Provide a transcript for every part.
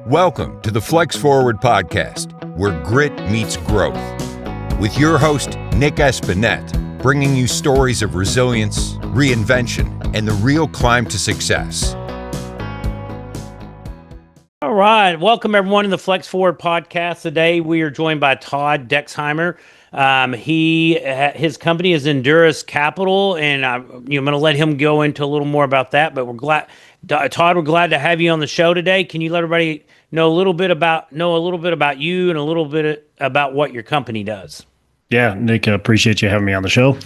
Welcome to the Flex Forward podcast, where grit meets growth. With your host, Nic Espanet, bringing you stories of resilience, reinvention, and the real climb to success. All right. Welcome, everyone, to the Flex Forward podcast. Today, we are joined by Todd Dexheimer. His company is Endurus Capital, and I'm going to let him go into a little more about that. But we're glad, Todd, we're glad to have you on the show today. Can you let everybody know a little bit about you and a little bit about what your company does? Yeah, Nick, I appreciate you having me on the show.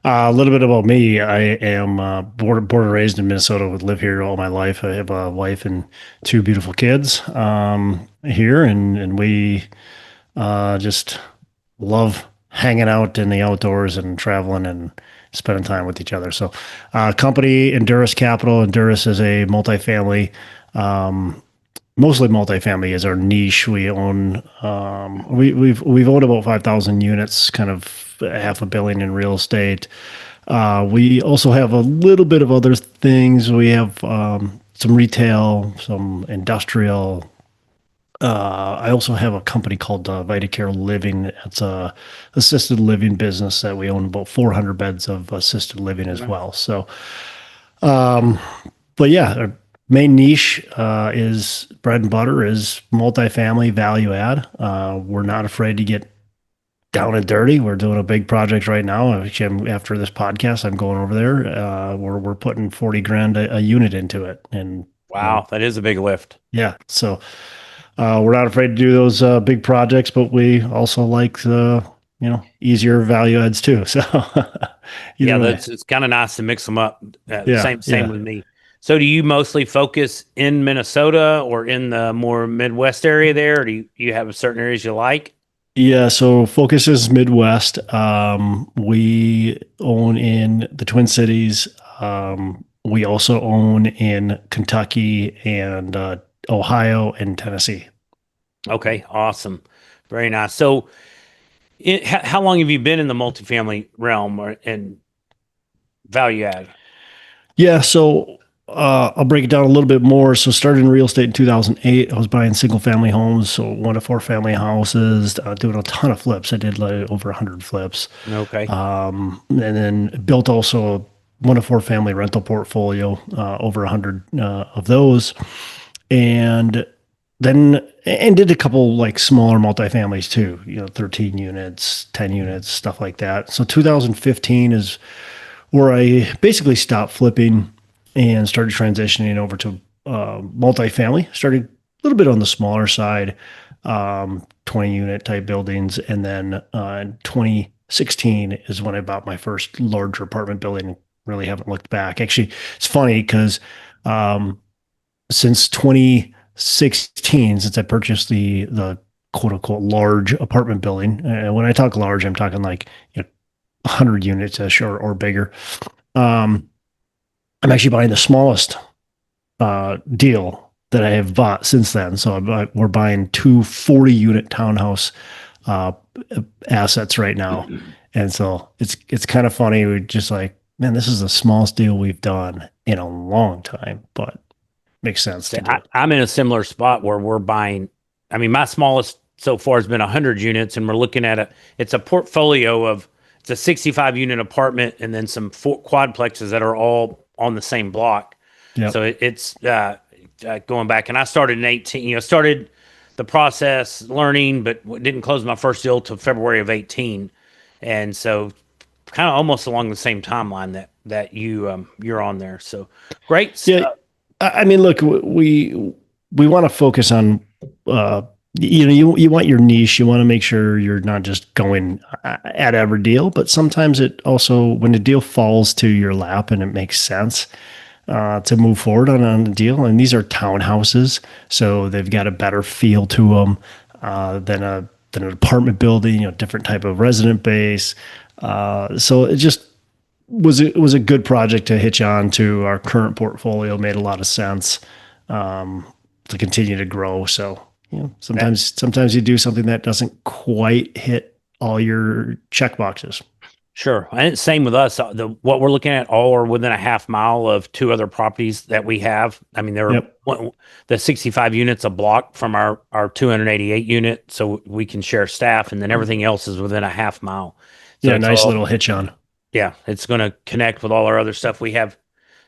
A little bit about me. I am born and raised in Minnesota. Would live here all my life. I have a wife and two beautiful kids here, and we just love hanging out in the outdoors and traveling and spending time with each other. So, company Endurus Capital. Endurus is a multifamily. Mostly multifamily is our niche. We own we've owned about 5,000 units, kind of $500 million in real estate. We also have a little bit of other things. We have some retail, some industrial. I also have a company called VitaCare Living. It's a assisted living business that we own about 400 beds of assisted living as well. So, but yeah. Our main niche is bread and butter is multifamily value add. We're not afraid to get down and dirty. We're doing a big project right now. After this podcast, I'm going over there. We're putting $40,000 a unit into it. And wow, that is a big lift. Yeah. So we're not afraid to do those big projects, but we also like the easier value adds too. So it's kind of nice to mix them up. Same with me. So do you mostly focus in Minnesota or in the more Midwest area there? Or do you have certain areas you like? Yeah, so focus is Midwest. We own in the Twin Cities. We also own in Kentucky and Ohio and Tennessee. Okay, awesome. Very nice. So how long have you been in the multifamily realm and value add? Yeah, so I'll break it down a little bit more. So started in real estate in 2008. I was buying single family homes, so 1 to 4 family houses, doing a ton of flips. I did like over 100 flips. Okay. And then built also a 1 to 4 family rental portfolio, over 100 of those. And did a couple like smaller multifamilies too, 13 units, 10 units, stuff like that. So 2015 is where I basically stopped flipping and started transitioning over to multifamily. Started a little bit on the smaller side, 20 unit type buildings. And then in 2016 is when I bought my first larger apartment building. Really haven't looked back. Actually, it's funny because since 2016, since I purchased the quote unquote large apartment building, when I talk large, I'm talking like 100 units or bigger. I'm actually buying the smallest deal that I have bought since then. So we're buying 2 40-unit townhouse assets right now. And so it's kind of funny. We're just like, man, this is the smallest deal we've done in a long time, but makes sense to do. I'm in a similar spot where we're buying. I mean, my smallest so far has been 100 units, and we're looking at it's a portfolio of, it's a 65-unit apartment and then some quadplexes that are all on the same block. Yep. So it's going back, and I started in 18, started the process learning, but didn't close my first deal till February of 18. And so kind of almost along the same timeline that you're on there. So great stuff. Yeah. I mean, look, we want to focus on, you want your niche. You want to make sure you're not just going at every deal, but sometimes it also, when a deal falls to your lap and it makes sense to move forward on a deal. And these are townhouses, so they've got a better feel to them than an apartment building, different type of resident base. So it just was a good project to hitch on to our current portfolio. Made a lot of sense to continue to grow. So, sometimes you do something that doesn't quite hit all your check boxes. Sure. And same with us. What we're looking at all are within a half mile of two other properties that we have. I mean, Yep. the 65 units a block from our 288 unit, so we can share staff, and then everything else is within a half mile. So Yeah, it's nice all, little hitch on. yeah, it's going to connect with all our other stuff. We have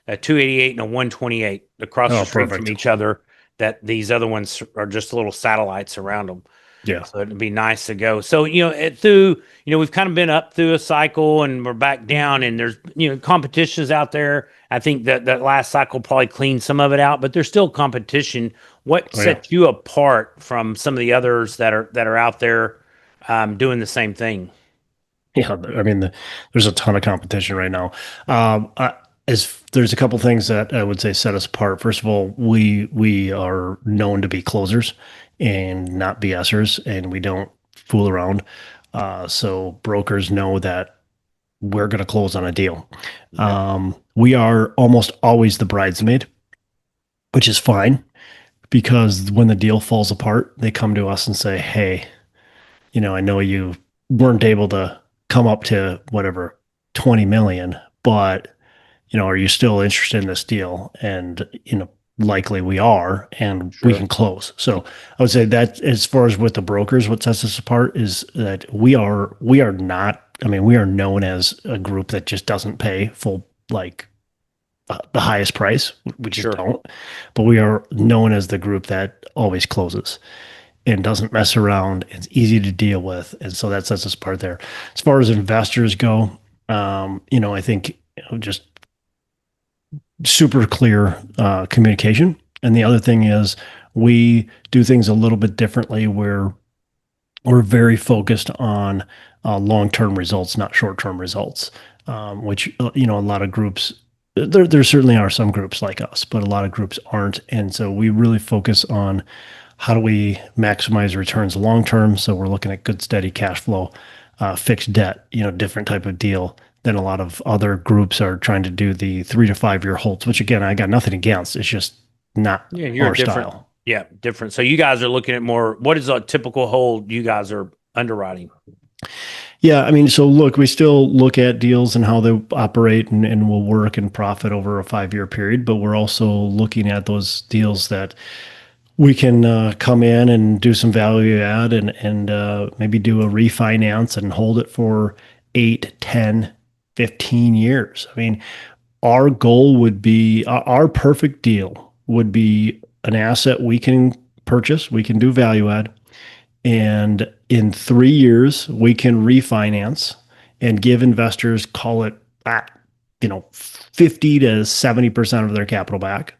a 288 and a 128 across the Oh, street from perfect. each other. That these other ones are just little satellites around them. Yeah. So it'd be nice to go. So, through, we've kind of been up through a cycle and we're back down, and there's, competitions out there. I think that last cycle probably cleaned some of it out, but there's still competition. What Oh, yeah. sets you apart from some of the others that are out there doing the same thing? Yeah, I mean, there's a ton of competition right now. As there's a couple things that I would say set us apart. First of all, we are known to be closers and not BSers, and we don't fool around. So brokers know that we're going to close on a deal. We are almost always the bridesmaid, which is fine because when the deal falls apart, they come to us and say, "Hey, I know you weren't able to come up to whatever 20 million, but are you still interested in this deal?" And, likely we are, and we Sure. can close. So I would say that as far as with the brokers, what sets us apart is that we are not, I mean, we are known as a group that just doesn't pay full, like the highest price. We just Sure. don't, but we are known as the group that always closes and doesn't mess around. It's easy to deal with. And so that sets us apart there. As far as investors go, I think just super clear communication. And the other thing is we do things a little bit differently where we're very focused on long-term results, not short-term results, which, a lot of groups, there certainly are some groups like us, but a lot of groups aren't. And so we really focus on how do we maximize returns long-term. So we're looking at good, steady cash flow, fixed debt, different type of deal than a lot of other groups are trying to do the 3 to 5 year holds, which again, I got nothing against. It's just not You're our different. style. Yeah, different. So you guys are looking at more, what is a typical hold you guys are underwriting? Yeah, I mean, so look, we still look at deals and how they operate and will work and profit over a 5 year period, but we're also looking at those deals that we can come in and do some value add and maybe do a refinance and hold it for 8, 10, 15 years. I mean, our goal would be our perfect deal would be an asset we can purchase, we can do value add, and in 3 years we can refinance and give investors, call it 50 to 70% of their capital back,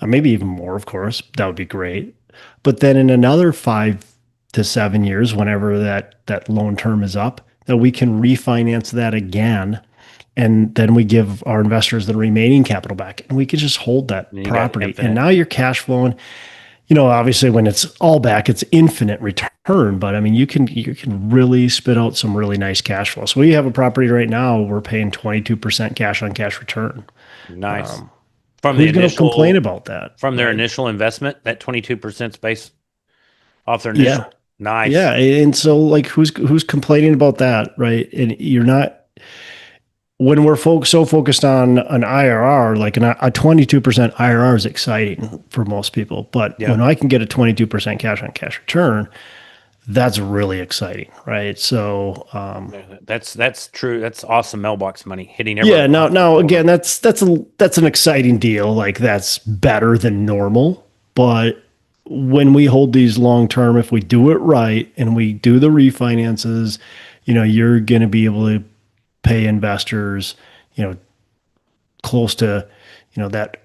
maybe even more, of course. That would be great. But then in another 5 to 7 years, whenever that loan term is up, that we can refinance that again, and then we give our investors the remaining capital back, and we can just hold that property. And now you're cash flowing. Obviously when it's all back, it's infinite return, but I mean, you can really spit out some really nice cash flow. So we have a property right now, we're paying 22% cash on cash return. Nice. From who's going to complain about that? From their initial investment, that 22% based off their initial. Yeah. Nice. Yeah. And so like, who's complaining about that? Right. And you're not, when we're so focused on an IRR, like a 22% IRR is exciting for most people. But when I can get a 22% cash on cash return, that's really exciting, right? So that's true. That's awesome mailbox money hitting every. Yeah. Now again, that's an exciting deal. Like that's better than normal. But when we hold these long term, if we do it right and we do the refinances, you're going to be able to pay investors, close to, that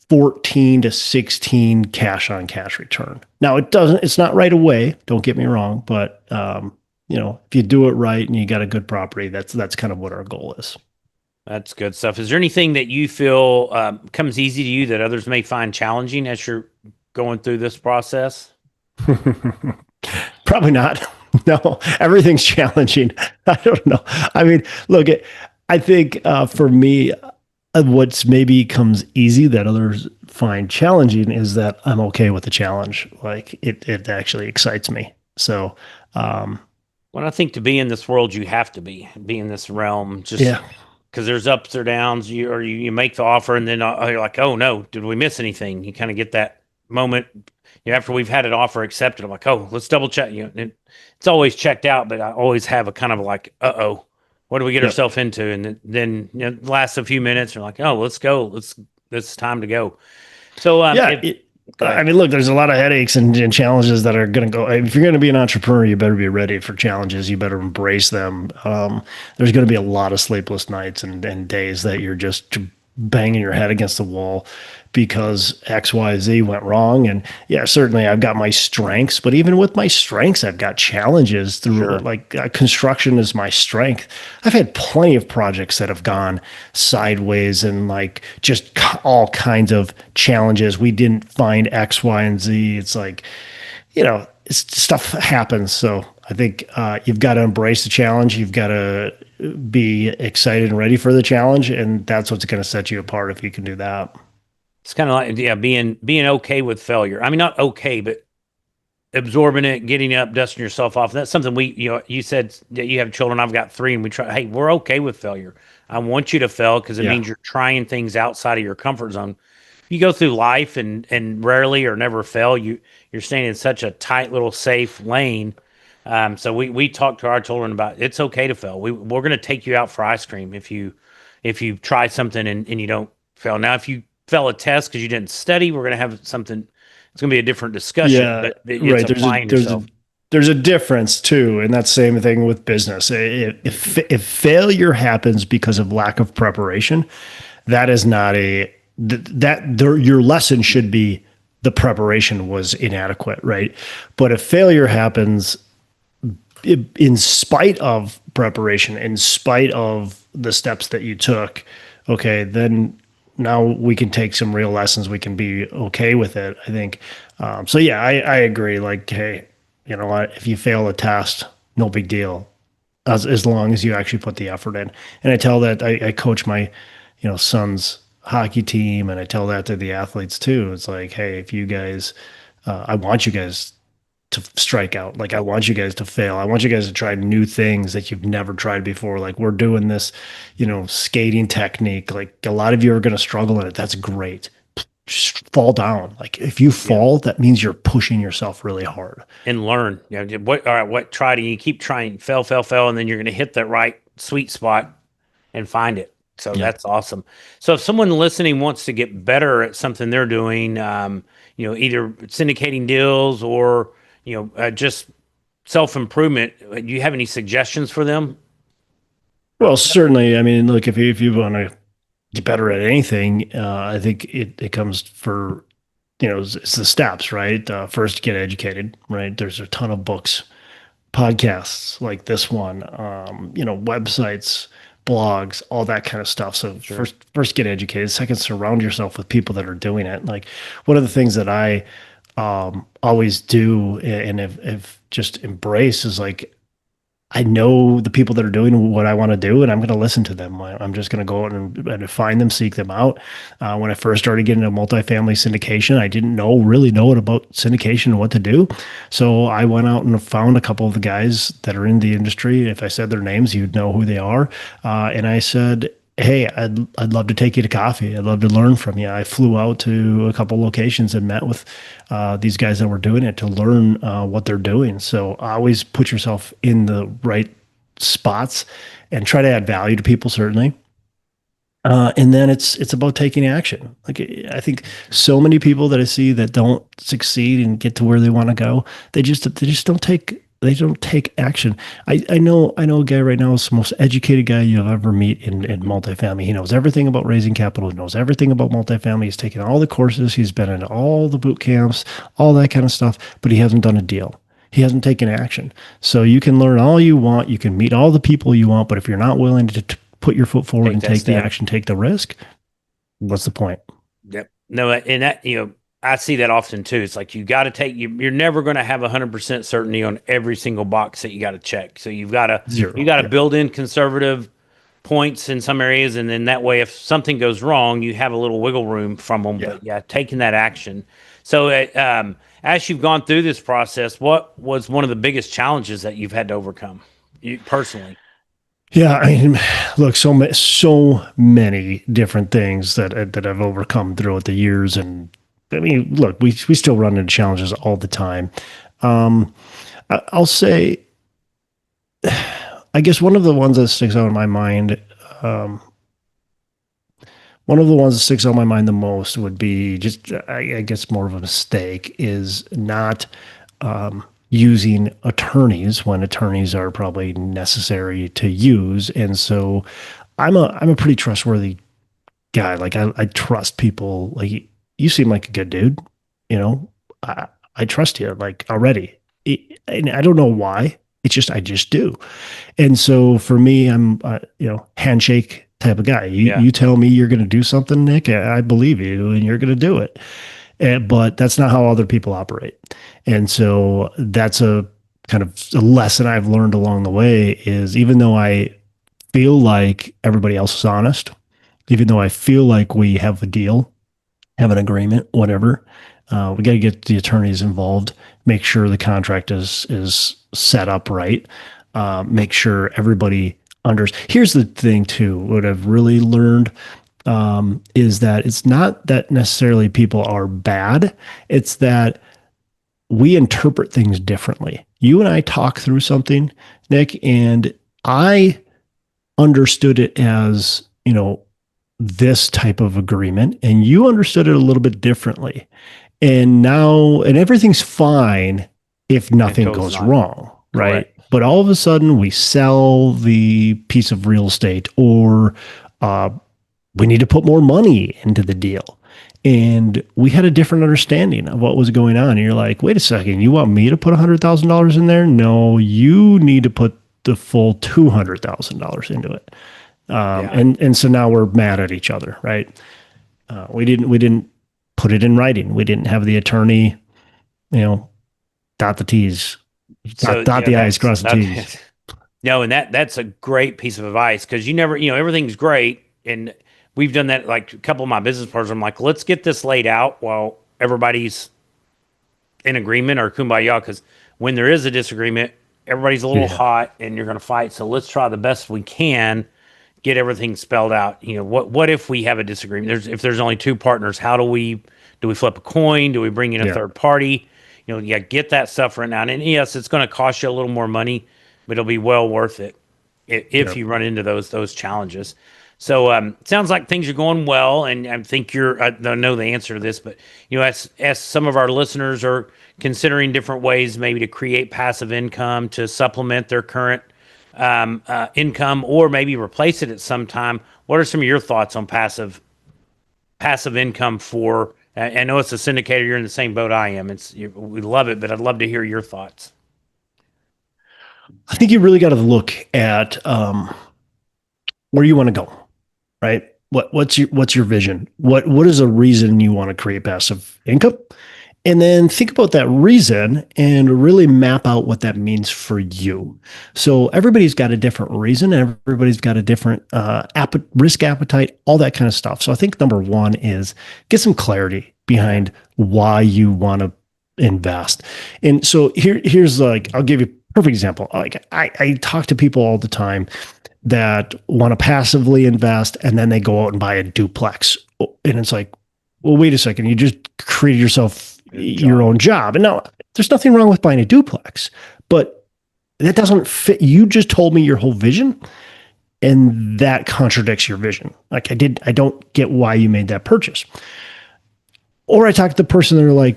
14 to 16 cash on cash return. Now it's not right away. Don't get me wrong, but if you do it right and you got a good property, that's kind of what our goal is. That's good stuff. Is there anything that you feel comes easy to you that others may find challenging as you're going through this process? Probably not. No, everything's challenging. I don't know. I mean, look, I think for me, what's maybe comes easy that others find challenging is that I'm okay with the challenge. Like it actually excites me. So, Well, I think to be in this world, you have to be in this realm, just because there's ups or downs. You make the offer, and then you're like, oh no, did we miss anything? You kind of get that moment, after we've had an offer accepted. I'm like, oh, let's double check. It's always checked out, but I always have a kind of like, what do we get ourselves into? And then it lasts a few minutes. And you're like, oh, let's go. It's time to go. So I mean, look, there's a lot of headaches and challenges that are going to go. If you're going to be an entrepreneur, you better be ready for challenges. You better embrace them. There's going to be a lot of sleepless nights and days that you're just banging your head against the wall because X, Y, Z went wrong. And yeah, certainly I've got my strengths, but even with my strengths, I've got challenges through construction is my strength. I've had plenty of projects that have gone sideways and like just all kinds of challenges. We didn't find X, Y, and Z. It's like, stuff happens. So I think you've got to embrace the challenge. You've got to be excited and ready for the challenge. And that's what's going to set you apart if you can do that. It's kind of like, being okay with failure. I mean, not okay, but absorbing it, getting up, dusting yourself off. That's something you said that you have children. I've got 3, and hey, we're okay with failure. I want you to fail because it means you're trying things outside of your comfort zone. You go through life and rarely or never fail. You're staying in such a tight little safe lane. So we talk to our children about it's okay to fail. We're going to take you out for ice cream if you try something and you don't fail. Now, if you fail a test because you didn't study, we're going to have something. It's going to be a different discussion. Yeah, but right. There's a difference too, and that same thing with business. If failure happens because of lack of preparation, that is not your lesson should be the preparation was inadequate, right? But if failure happens in spite of preparation, in spite of the steps that you took, okay, then now we can take some real lessons. We can be okay with it, I think. So yeah, I agree. Like, hey, you know what? If you fail a test, no big deal, as long as you actually put the effort in. And I tell that I coach my, son's hockey team, and I tell that to the athletes too. It's like, hey, if you guys, I want you guys to strike out. Like, I want you guys to fail. I want you guys to try new things that you've never tried before. Like, we're doing this, skating technique. Like, a lot of you are going to struggle in it. That's great. Just fall down. Like, if you fall, that means you're pushing yourself really hard. And learn. Try to, you keep trying, fail, and then you're going to hit that right sweet spot and find it. So that's awesome. So if someone listening wants to get better at something they're doing, either syndicating deals or, just self-improvement, do you have any suggestions for them? Well, certainly. I mean, look, if you want to get better at anything, I think it comes for, it's the steps, right? First, get educated, right? There's a ton of books, podcasts like this one, websites, blogs, all that kind of stuff. So first get educated. Second, surround yourself with people that are doing it. Like, one of the things that I always do and have just embraced is like, I know the people that are doing what I want to do, and I'm going to listen to them. I'm just going to go out and find them, seek them out. When I first started getting into multifamily syndication, I didn't really know about syndication and what to do. So I went out and found a couple of the guys that are in the industry. If I said their names, you'd know who they are. And I said, hey, I'd love to take you to coffee. I'd love to learn from you. I flew out to a couple locations and met with these guys that were doing it to learn what they're doing. So always put yourself in the right spots and try to add value to people, certainly. And then it's about taking action. Like, I think so many people that I see that don't succeed and get to where they want to go, they just don't take action. I know a guy right now is the most educated guy you'll ever meet in multifamily. He knows everything about raising capital. He knows everything about multifamily. He's taken all the courses. He's been in all the boot camps, all that kind of stuff, but he hasn't done a deal. He hasn't taken action. So you can learn all you want. You can meet all the people you want, but if you're not willing to put your foot forward and take the action, take the risk, what's the point? Yep. No, and that, I see that often too. It's like, you got to you're never going to have 100% certainty on every single box that you got to check. So you've got to build in conservative points in some areas. And then that way, if something goes wrong, you have a little wiggle room from them. Yeah. But taking that action. So, as you've gone through this process, what was one of the biggest challenges that you've had to overcome, you personally? Yeah, I mean, look, so many different things that I've overcome throughout the years, and I mean, look, we still run into challenges all the time. I'll say, I guess one of the ones that sticks out in my mind, one of the ones that sticks out in my mind the most would be just, I guess, more of a mistake is not using attorneys when attorneys are probably necessary to use. And so I'm a pretty trustworthy guy. Like I trust people. Like you seem like a good dude, you know, I trust you like already. And I don't know why. It's just, I just do. And so for me, I'm, handshake type of guy. You tell me you're going to do something, Nick, I believe you and you're going to do it. But that's not how other people operate. And so that's a kind of a lesson I've learned along the way is even though I feel like everybody else is honest, even though I feel like we have a deal, have an agreement, whatever, we got to get the attorneys involved, make sure the contract is set up right, make sure everybody Here's the thing too, what I've really learned is that it's not that necessarily people are bad. It's that we interpret things differently. You and I talk through something, Nick, and I understood it as, this type of agreement, and you understood it a little bit differently. And everything's fine if nothing goes wrong, right? Correct. But all of a sudden we sell the piece of real estate or we need to put more money into the deal. And we had a different understanding of what was going on. And you're like, wait a second, you want me to put $100,000 in there? No, you need to put the full $200,000 into it. And so now we're mad at each other, right? We didn't put it in writing. We didn't have the attorney, dot the T's. Dot the I's, cross the T's. No, and that's a great piece of advice because you never, everything's great. And we've done that, like a couple of my business partners. I'm like, let's get this laid out while everybody's in agreement or kumbaya. Because when there is a disagreement, everybody's a little hot and you're going to fight. So let's try the best we can, get everything spelled out. What if we have a disagreement? If there's only two partners, how do we flip a coin? Do we bring in a third party? Get that stuff written out. And yes, it's going to cost you a little more money, but it'll be well worth it if you run into those challenges. So it sounds like things are going well, and I think I don't know the answer to this, but as some of our listeners are considering different ways maybe to create passive income to supplement their current income or maybe replace it at some time. What are some of your thoughts on passive income for? I know it's a syndicator. You're in the same boat I am. We love it, but I'd love to hear your thoughts. I think you really got to look at where you want to go, right? What's your vision? What is a reason you want to create passive income? And then think about that reason and really map out what that means for you. So everybody's got a different reason. Everybody's got a different risk appetite, all that kind of stuff. So I think number one is get some clarity behind why you want to invest. And so here's I'll give you a perfect example. Like I talk to people all the time that want to passively invest and then they go out and buy a duplex. And it's like, well, wait a second. You just created yourself your own job. And now there's nothing wrong with buying a duplex, but that doesn't fit. You just told me your whole vision and that contradicts your vision. Like I don't get why you made that purchase. Or I talk to the person that are like,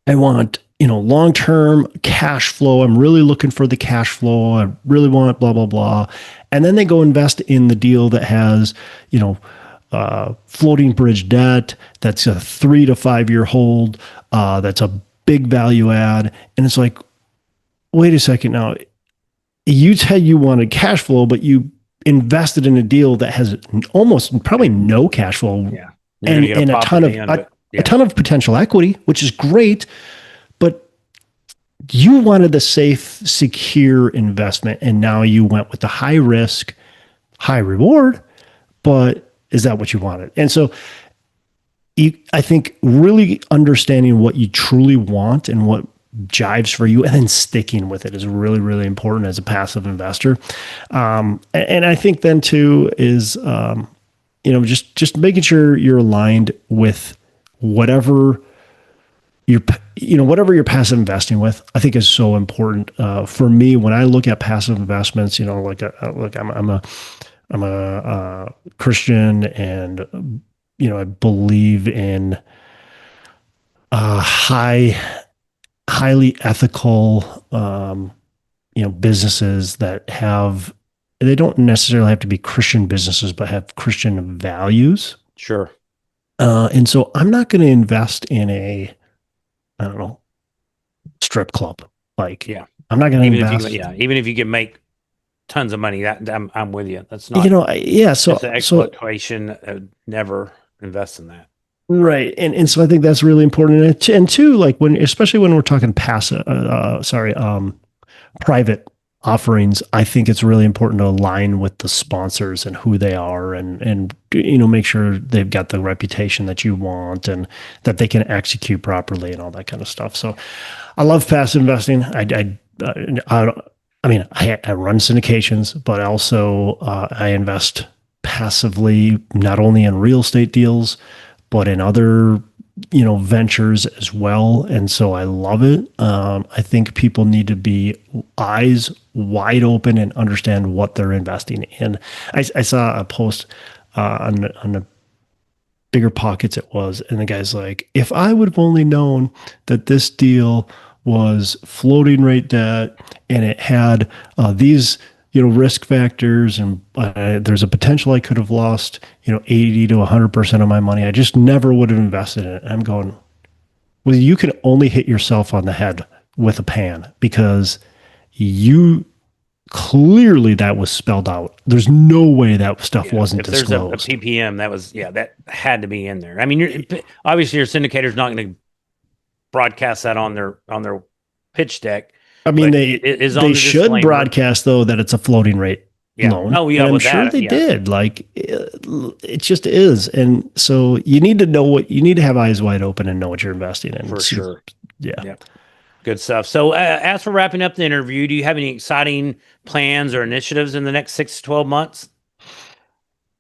I want, long-term cash flow. I'm really looking for the cash flow. I really want blah, blah, blah. And then they go invest in the deal that has, floating bridge debt, that's a 3 to 5 year hold, that's a big value add. And it's like, wait a second now, you said you wanted cash flow, but you invested in a deal that has probably no cash flow and a ton of potential equity, which is great. But you wanted the safe, secure investment. And now you went with the high risk, high reward, but is that what you wanted? And so I think really understanding what you truly want and what jives for you and then sticking with it is really, really important as a passive investor. And I think then too is, just making sure you're aligned with whatever whatever you're passive investing with, I think is so important. For me, when I look at passive investments, I'm a Christian, and I believe in highly ethical, businesses that they don't necessarily have to be Christian businesses, but have Christian values. Sure. And so I'm not going to invest in I don't know, strip club. Like, yeah, I'm not going to invest. Even if you can make tons of money, that I'm with you. That's not, So it's an exploitation. Never invest in that. Right. And so I think that's really important. And two, like especially when we're talking private offerings, I think it's really important to align with the sponsors and who they are and make sure they've got the reputation that you want and that they can execute properly and all that kind of stuff. So I love passive investing. I run syndications, but also I invest passively, not only in real estate deals, but in other ventures as well. And so I love it. I think people need to be eyes wide open and understand what they're investing in. I saw a post on the Bigger Pockets and the guy's like, if I would have only known that this deal was floating rate debt and it had these risk factors, and there's a potential I could have lost, 80 to 100% of my money, I just never would have invested in it. I'm going, well, you can only hit yourself on the head with a pan, because you clearly, that was spelled out. There's no way that stuff wasn't disclosed. If there's a PPM, that had to be in there. I mean, obviously your syndicator's not going to broadcast that on their pitch deck. I mean, they should broadcast, though, that it's a floating rate loan. Oh, yeah. And I'm sure they did. Like, it just is. And so you need to have eyes wide open and know what you're investing in. For sure. Yeah. Good stuff. So as for wrapping up the interview, do you have any exciting plans or initiatives in the next 6 to 12 months?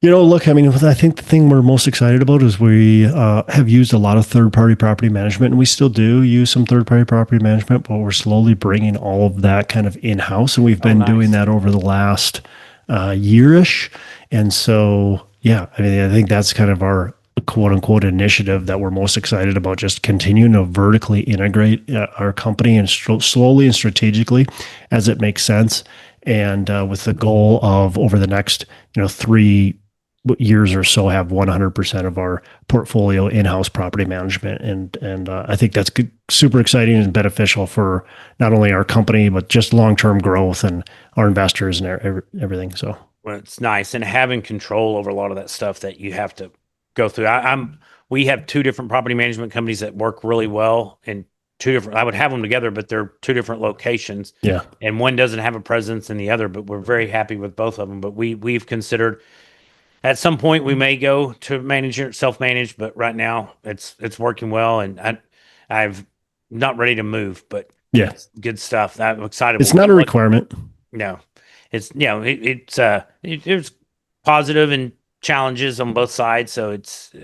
Look, I mean, I think the thing we're most excited about is we have used a lot of third-party property management, and we still do use some third-party property management, but we're slowly bringing all of that kind of in-house, and we've been doing that over the last year-ish. And so, I think that's kind of our quote-unquote initiative that we're most excited about, just continuing to vertically integrate our company and slowly and strategically as it makes sense, and with the goal of over the next 3 years or so have 100% of our portfolio in-house property management. And I think that's super exciting and beneficial for not only our company, but just long-term growth and our investors and everything. So, well, it's nice. And having control over a lot of that stuff that you have to go through. We have 2 different property management companies that work really well, and I would have them together, but they're 2 different locations. Yeah. And one doesn't have a presence in the other, but we're very happy with both of them. But we've considered, at some point we may go to self-manage, but right now it's working well, and I've not ready to move, but it's good stuff. I'm excited. It's not a requirement. No, it's there's positive and challenges on both sides. So it's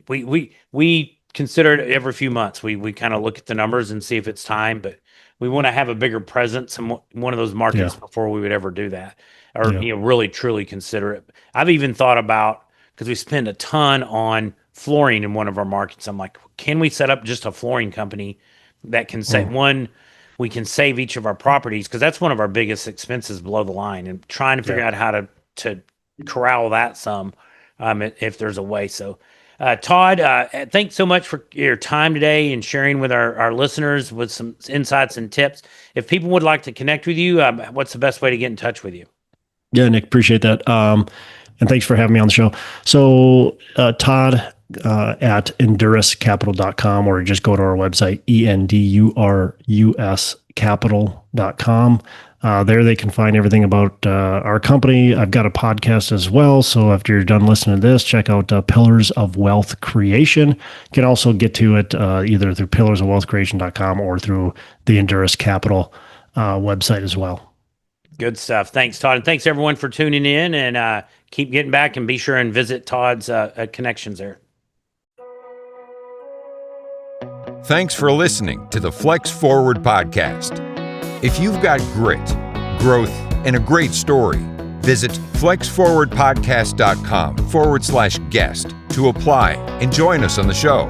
we consider it every few months. We kind of look at the numbers and see if it's time, but we want to have a bigger presence in one of those markets before we would ever do that, or really truly consider it. I've even thought about, because we spend a ton on flooring in one of our markets, I'm like, can we set up just a flooring company that can say, we can save each of our properties, because that's one of our biggest expenses below the line, and trying to figure out how to corral that some, if there's a way. So Todd, thanks so much for your time today and sharing with our listeners with some insights and tips. If people would like to connect with you, what's the best way to get in touch with you? Yeah, Nick, appreciate that. And thanks for having me on the show. So Todd at enduruscapital.com, or just go to our website, enduruscapital.com. There they can find everything about our company. I've got a podcast as well. So after you're done listening to this, check out Pillars of Wealth Creation. You can also get to it either through pillarsofwealthcreation.com or through the Endurus Capital website as well. Good stuff. Thanks, Todd. And thanks, everyone, for tuning in. And keep getting back, and be sure and visit Todd's connections there. Thanks for listening to the Flex Forward podcast. If you've got grit, growth, and a great story, visit flexforwardpodcast.com/guest to apply and join us on the show.